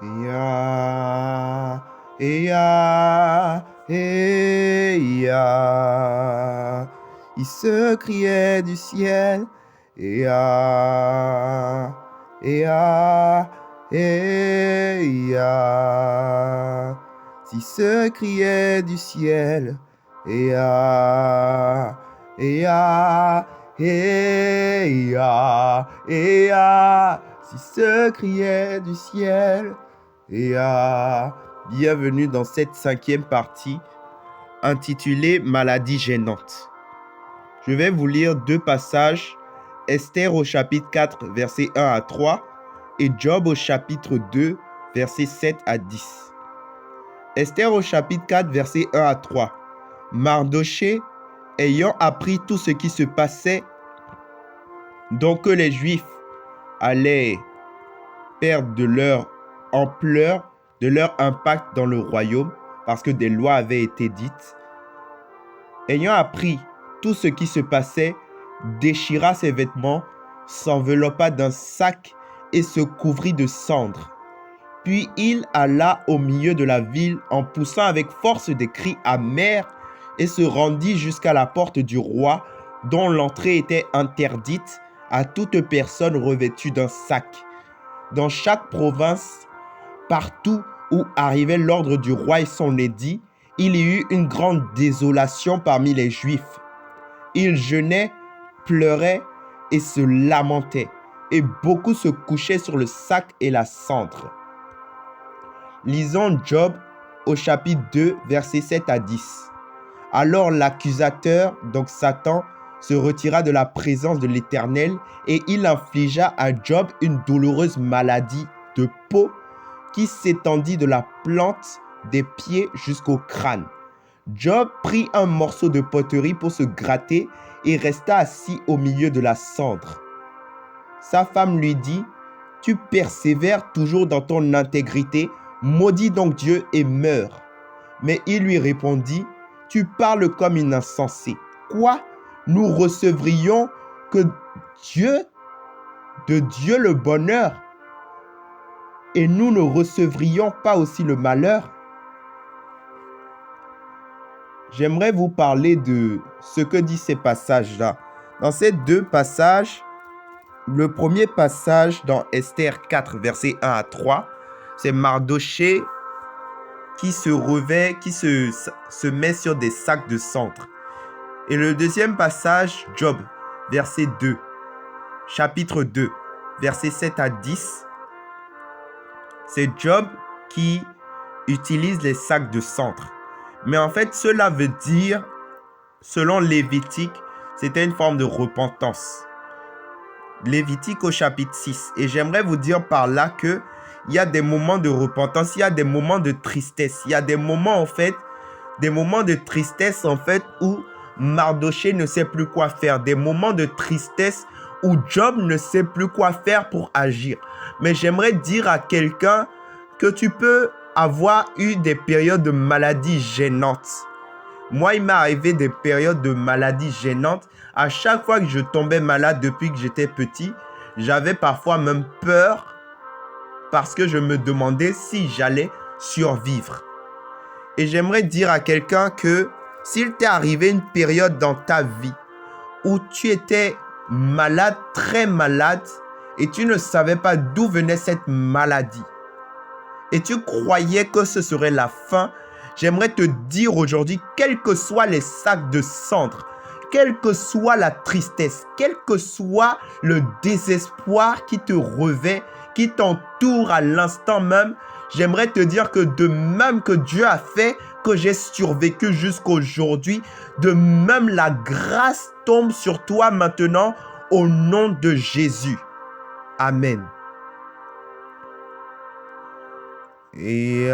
Ya, ya, ya. Il se criait du ciel. Ya, ya, ya. Il se criait du ciel. Ya, ya, ya, ya. Il se criait du ciel. Bienvenue dans cette 5e partie intitulée Maladie gênante. Je vais vous lire 2 passages, Esther au chapitre 4, versets 1 à 3 et Job au chapitre 2, versets 7 à 10. Esther au chapitre 4, versets 1 à 3. Mardochée, ayant appris tout ce qui se passait, donc que les Juifs allaient perdre de leur ampleur, de leur impact dans le royaume, parce que des lois avaient été dites. Ayant appris tout ce qui se passait, déchira ses vêtements, s'enveloppa d'un sac et se couvrit de cendres. Puis il alla au milieu de la ville en poussant avec force des cris amers et se rendit jusqu'à la porte du roi, dont l'entrée était interdite à toute personne revêtue d'un sac. Dans chaque province, partout où arrivait l'ordre du roi et son édit, il y eut une grande désolation parmi les Juifs. Ils jeûnaient, pleuraient et se lamentaient, et beaucoup se couchaient sur le sac et la cendre. Lisons Job au chapitre 2, versets 7 à 10. Alors l'accusateur, donc Satan, se retira de la présence de l'Éternel et il infligea à Job une douloureuse maladie de peau qui s'étendit de la plante des pieds jusqu'au crâne. Job prit un morceau de poterie pour se gratter et resta assis au milieu de la cendre. Sa femme lui dit, « Tu persévères toujours dans ton intégrité, maudis donc Dieu et meurs. » Mais il lui répondit, « Tu parles comme une insensée. Quoi? Nous recevrions que de Dieu le bonheur, et nous ne recevrions pas aussi le malheur? » J'aimerais vous parler de ce que dit ces passages-là. Dans ces 2 passages, le premier passage dans Esther 4, versets 1 à 3, c'est Mardochée qui se revêt, qui se met sur des sacs de cendre. Et le deuxième passage, Job, verset 2, chapitre 2, versets 7 à 10, c'est Job qui utilise les sacs de cendre. Mais en fait, cela veut dire, selon Lévitique, c'était une forme de repentance. Lévitique au chapitre 6. Et j'aimerais vous dire par là que il y a des moments de repentance, il y a des moments de tristesse. Il y a des moments de tristesse où Mardochée ne sait plus quoi faire. Des moments de tristesse où Job ne sait plus quoi faire pour agir. Mais j'aimerais dire à quelqu'un que tu peux avoir eu des périodes de maladie gênantes. Moi, il m'est arrivé des périodes de maladie gênantes. À chaque fois que je tombais malade depuis que j'étais petit, j'avais parfois même peur parce que je me demandais si j'allais survivre. Et j'aimerais dire à quelqu'un que s'il t'est arrivé une période dans ta vie où tu étais malade, très malade, et tu ne savais pas d'où venait cette maladie, et tu croyais que ce serait la fin, j'aimerais te dire aujourd'hui, quels que soient les sacs de cendre, quelle que soit la tristesse, quel que soit le désespoir qui te revêt, qui t'entoure à l'instant même, j'aimerais te dire que de même que Dieu a fait que j'ai survécu jusqu'aujourd'hui, de même la grâce tombe sur toi maintenant au nom de Jésus. Amen. Qui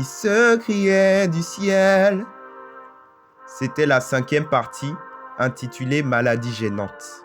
se criait du ciel. C'était la 5e partie intitulée Maladie gênante.